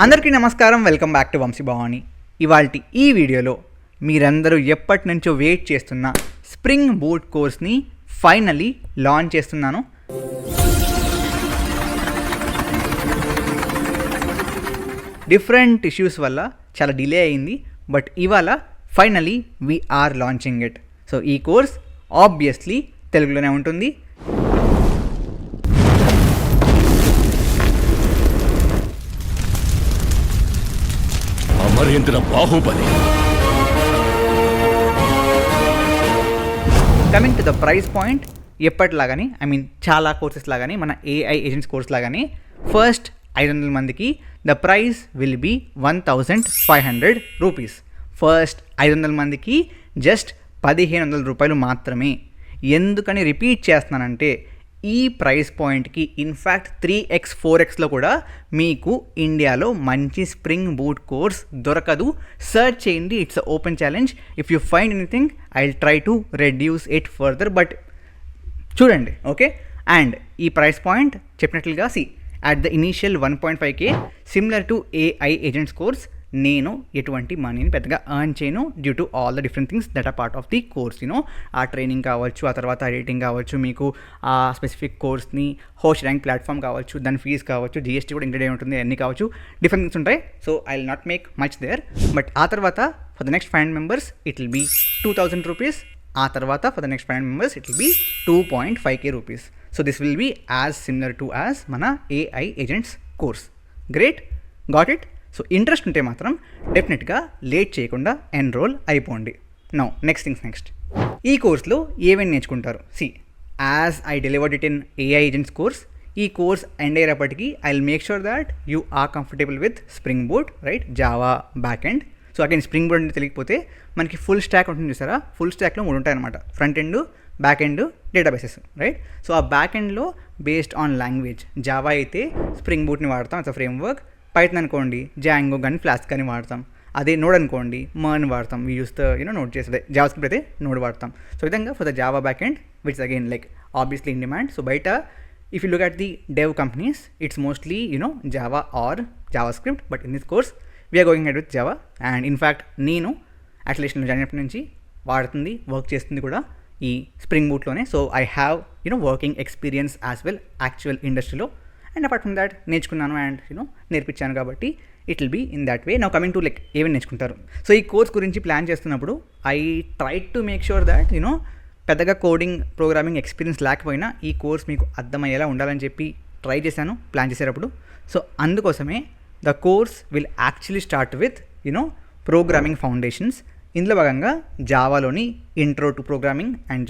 అందరికీ నమస్కారం. Welcome back to Vamshi Bhavani. ఇవాల్టి ఈ వీడియోలో మీరందరూ ఎప్పటి నుంచో వెయిట్ చేస్తున్న స్ప్రింగ్ బూట్ కోర్స్ని ఫైనలీ లాంచ్ చేస్తున్నాను. డిఫరెంట్ ఇష్యూస్ వల్ల చాలా డిలే అయింది, బట్ ఇవాళ finally we are launching it. So ఈ కోర్స్ ఆబ్వియస్లీ తెలుగులోనే ఉంటుంది. Amarendra Baahubali. Coming to the price point, ఎప్పటిలాగానే చాలా కోర్సెస్ లాగానే మన ఏఐ ఏజెంట్స్ కోర్స్ లాగానే ఫస్ట్ 500 మందికి the price will be 1500 rupees. First 500 మందికి జస్ట్ 1500 రూపాయలు మాత్రమే. ఎందుకని రిపీట్ చేస్తున్నానంటే ఈ ప్రైస్ పాయింట్కి ఇన్ఫ్యాక్ట్ 3x 4xలో కూడా మీకు ఇండియాలో మంచి స్ప్రింగ్ బూట్ కోర్స్ దొరకదు. సర్చ్ చేయండి, it's open challenge. If you find anything I will try to reduce it further, but చూడండి ఓకే. అండ్ ఈ ప్రైస్ పాయింట్ చెప్పినట్లుగా at the initial 1.5K similar to AI agents course నేను ఎటువంటి మనీని పెద్దగా earn చేయను due to all the different things that are part of the course. ఆ training కావచ్చు, ఆ తర్వాత ఎడిటింగ్ కావచ్చు, మీకు ఆ స్పెసిఫిక్ కోర్స్ని హోస్ట్ ర్యాంక్ ప్లాట్ఫామ్ కావచ్చు, దాని ఫీజ్ కావచ్చు, జిఎస్టీ కూడా ఇంక్లూడ్ అయి ఉంటుంది, అన్నీ కావచ్చు, డిఫరెంట్ థింగ్స్ ఉంటాయి. So I will not make much there. But ఆ తర్వాత for the next 500 members it will be 2000 rupees. ఆ తర్వాత for the next 500 members it will be 2.5K rupees. So this will be as similar to as మన AI agents course. Great, got it. So interest ఉంటే మాత్రం డెఫినెట్గా late చేయకుండా enrol అయిపోండి. Now next ఈ కోర్స్లో ఏమేమి నేర్చుకుంటారు? As I delivered it in AI agents course, ఈ కోర్స్ ఎండ్ అయ్యేటప్పటికి I will make sure that you are comfortable with spring boot, right, Java back end. So again spring boot అంటే తెలియకపోతే మనకి full stock ఉంటుంది చూసారా, full స్టాక్లో 3 ఉంటాయి అనమాట, front end, back end, databases, right. So ఆ బ్యాక్ ఎండ్లో బేస్డ్ ఆన్ లాంగ్వేజ్ జావా అయితే స్ప్రింగ్ బూట్ని వాడతాం, ఇట్స్ అ ఫ్రేమ్వర్క్. పైథాన్ అనుకోండి జాంగో కానీ ఫ్లాస్క్ కానీ వాడతాం. అదే నోడ్ అనుకోండి మర్న్ వాడతాం, వీ యూస్ ద నోడ్ చేసేది. జావా స్క్రిప్ట్ అయితే నోడ్ వాడతాం. సో విధంగా for the Java back end which again like obviously in demand. So బయట if you look at the dev companies it's mostly Java or JavaScript, but in this course we're going ahead with Java. And in fact నేను అట్లీస్ట్లో join అయినప్పటి నుంచి వాడుతుంది, work చేస్తుంది కూడా ఈ Spring బూట్లోనే. So I have working experience as well actual ఇండస్ట్రీలో. అండ్ అపార్ట్ ఫ్రమ్ దాట్ నేర్చుకున్నాను అండ్ నేర్పించాను కాబట్టి it will be in that way. Now coming to like ఏమేమి నేర్చుకుంటారు. సో ఈ కోర్స్ గురించి ప్లాన్ చేస్తున్నప్పుడు I try to make sure that పెద్దగా కోడింగ్ ప్రోగ్రామింగ్ ఎక్స్పీరియన్స్ లేకపోయినా ఈ కోర్స్ మీకు అర్థమయ్యేలా ఉండాలని చెప్పి ట్రై చేశాను ప్లాన్ చేసేటప్పుడు. సో అందుకోసమే the course will actually start with programming foundations. ఇందులో భాగంగా జావాలోని intro to programming and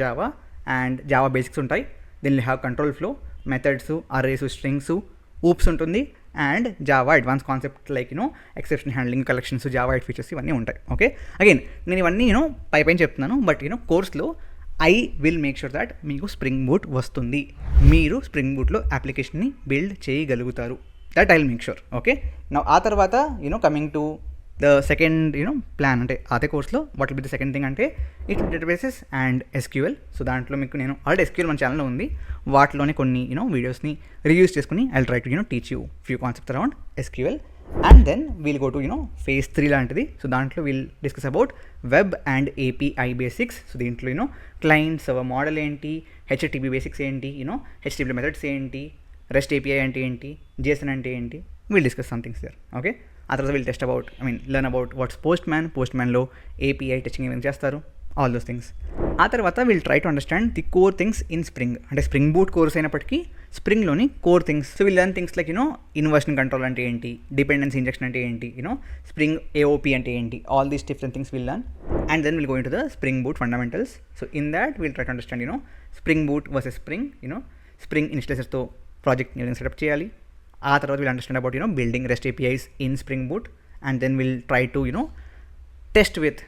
Java basics ఉంటాయి. Then you have control flow, methods, arrays, strings, OOPs ఉంటుంది. And Java advance concept like exception handling, collections, Java eight features ఇవన్నీ ఉంటాయి. Okay, again నేను ఇవన్నీ పైన చెప్తున్నాను, బట్ కోర్స్లో I will make sure that మీకు స్ప్రింగ్ బూట్ వస్తుంది, మీరు స్ప్రింగ్ బూట్లో అప్లికేషన్ని బిల్డ్ చేయగలుగుతారు. That I will make sure. Okay, నా ఆ తర్వాత coming to the second plan అంటే అదే కోర్స్లో what will be the second thing అంటే it databases and SQL. So దాంట్లో మీకు నేను ఆల్రెడీ ఎస్క్యూఎల్ మన ఛానల్లో ఉంది, వాటిలోనే కొన్ని వీడియోస్ని రివ్యూస్ చేసుకుని I will try to teach you few concepts around SQL. And then we'll go to phase 3 లాంటిది. సో దాంట్లో we'll discuss about web and API basics. So దీంట్లో క్లయింట్ సర్వర్ మోడల్ ఏంటి, హెచ్టిటిపి బేసిక్స్ ఏంటి, HTTP methods ఏంటి, REST API అంటే ఏంటి, JSON అంటే ఏంటి, we'll discuss somethings there. Okay, ఆ తర్వాత we'll test about learn about what's పోస్ట్మ్యాన్లో ఏపీఐ టెస్టింగ్ ఏమైనా చేస్తారు, ఆల్ దోస్ థింగ్స్. ఆ తర్వాత we'll try to understand the core things in Spring. అంటే స్ప్రింగ్ బూట్ కోర్స్ అయినప్పటికీ స్ప్రింగ్లోని core things. So we'll learn things like inversion control అంటే ఏంటి, డిపెండెన్సీ ఇంజెక్షన్ అంటే ఏంటి, స్ప్రింగ్ ఏఓపీ అంటే ఏంటి, all these different things we'll learn. And then we'll go into the Spring Boot fundamentals. So in that we'll try to understand Spring Boot versus Spring ఇనిషియలైజర్తో project నేను setup చేయాలి. ఆ తర్వాత we'll understand about building REST APIs in Spring Boot. And then we'll try to test with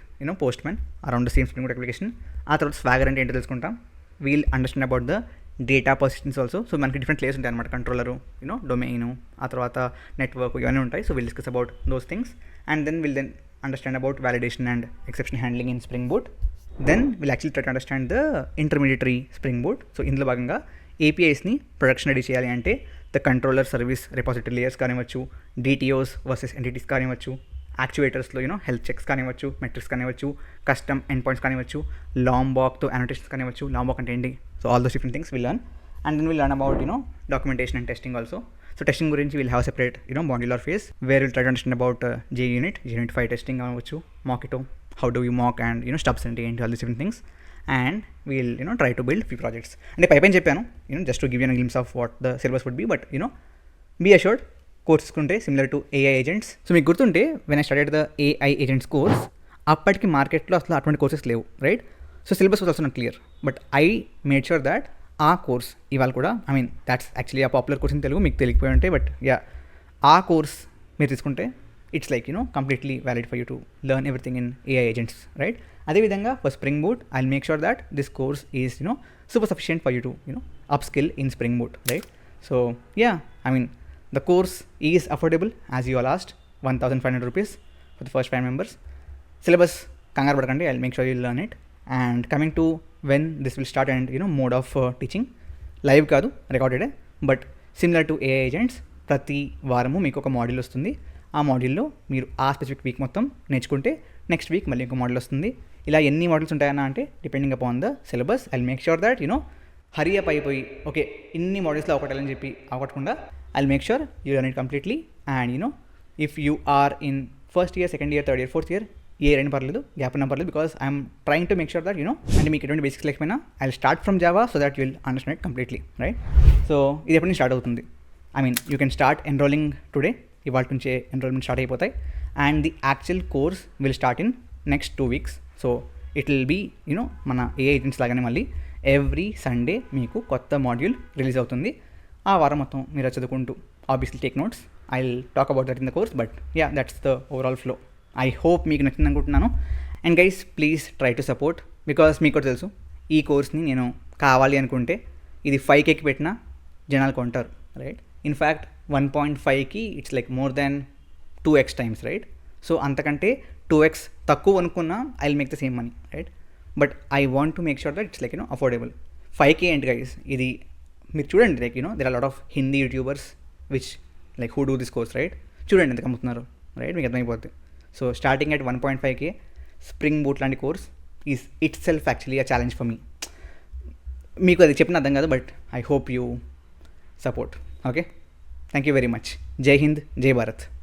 Postman around the same Spring Boot application. ఆ తర్వాత Swagger అంటే ఏంటో తెలుసుకుంటాం. We'll understand about the data persistence also. So మనకి different layers ఉంటాయి అనమాట, controller, domain, ఆ తర్వాత నెట్వర్క్, ఇవన్నీ ఉంటాయి. So we'll discuss about those things. And then we'll understand about validation and exception handling in Spring Boot. Then we'll actually try to understand the intermediatory Spring Boot. So ఇందులో భాగంగా ఏపీఐస్ని production ready చేయాలి అంటే the controller service repository layers కానివ్వచ్చు, DTOs versus entities కానివ్వచ్చు, యాక్చువేటర్స్లో health checks కానివ్వచ్చు, metrics కానివ్వచ్చు, కస్టమ్ ఎండ్ పాయింట్స్ కానివ్వచ్చు, లాంబాక్తో అనోటేషన్స్ కానివ్వచ్చు. లాంబాక్ అంటే ఏంటి? So all those different things will learn. And then will learn about documentation and testing also. So testing గురించి will have separate modular phase where will try to understand about unit 5 testing కావచ్చు, Mockito, how do you mock and stubs అంటే ఏంటి, all these different things. And we'll try to build few projects. అంటే పైపైన చెప్పాను just to give you glimpse of what the syllabus would be, but be assured course తీసుకుంటే similar to AI agents. So మీకు గుర్తుంటే when I started the AI agents course, అప్పటికి మార్కెట్లో అసలు అటువంటి కోర్సెస్ లేవు, right? So syllabus was also not clear, but I made sure that ఆ course ఇవాళ కూడా, I mean that's actually a popular course in Telugu, మీకు తెలియకపోయి ఉంటే, బట్ యా ఆ కోర్స్ మీరు తీసుకుంటే it's like completely valid for you to learn everything in AI agents, right? అదేవిధంగా for Spring Boot I will make sure that this course is super sufficient for you to upskill in Spring boot, right? So yeah, I mean the course is affordable as you all asked, 1,500 rupees for the first 5 members. Syllabus kangaru padakandi, I'll make sure you learn it. And coming to when this will start and mode of teaching, live కాదు, recorded, but similar to AI agents, ప్రతి వారము మీకు ఒక module వస్తుంది. ఆ మాడ్యూల్లో మీరు ఆ స్పెసిఫిక్ వీక్ మొత్తం నేర్చుకుంటే నెక్స్ట్ వీక్ మళ్ళీ ఇంకో మాడ్యూల్ వస్తుంది. ఇలా ఎన్ని మాడ్యూల్స్ ఉంటాయన్నా అంటే depending upon the syllabus, I'll make sure that hurry up అయిపోయి ఓకే ఇన్ని మాడ్యూల్స్లో ఒకటని చెప్పి అవకట్టకుండా I'll make sure you learn it completely. And if you are in first year, second year, third year, fourth year, ఏ అయినా పర్లేదు, gap అయినా పర్లేదు, because I'm trying to make sure that అంటే మీకు ఎటువంటి బేసిక్స్ లేకపోయినా I start from Java so that you will understand it completely, right? So ఇది ఎప్పటి నుంచి స్టార్ట్ అవుతుంది? I mean you can start enrolling today, ఇవాళ నుంచే ఎన్రోల్మెంట్ స్టార్ట్ అయిపోతాయి. And the actual course will start in next 2 weeks. So it will be మన AI agents లాగానే మళ్ళీ ఎవ్రీ సండే మీకు కొత్త మాడ్యూల్ రిలీజ్ అవుతుంది. ఆ వారం మొత్తం మీరు చదువుకుంటూ obviously take notes. I will talk about that in the course, but yeah that's the overall flow. I hope మీకు నచ్చింది అనుకుంటున్నాను. And guys please try to support, because మీకు కూడా తెలుసు ఈ కోర్స్ని నేను కావాలి అనుకుంటే ఇది 5Kకి పెట్టినా జనాలు కొంటారు, రైట్? ఇన్ఫ్యాక్ట్ 1.5కి it's like more than 2x times, right? So అంతకంటే 2x తక్కువ అనుకున్నా I will make the same money, right? But I want to make sure that it's like affordable. 5K ఏంటి గైస్, ఇది మీరు చూడండి, like there are lot of Hindi YouTubers which like who do this course, right? చూడండి ఎంత అమ్ముతున్నారు, right? మీకు అర్థమైపోతుంది. So starting at 1.5K Spring Boot లాంటి course is it self actually a challenge for me. మీకు అది చెప్పిన అర్థం కాదు, but I hope you support. Okay, thank you very much. జై హింద్, జై భారత్.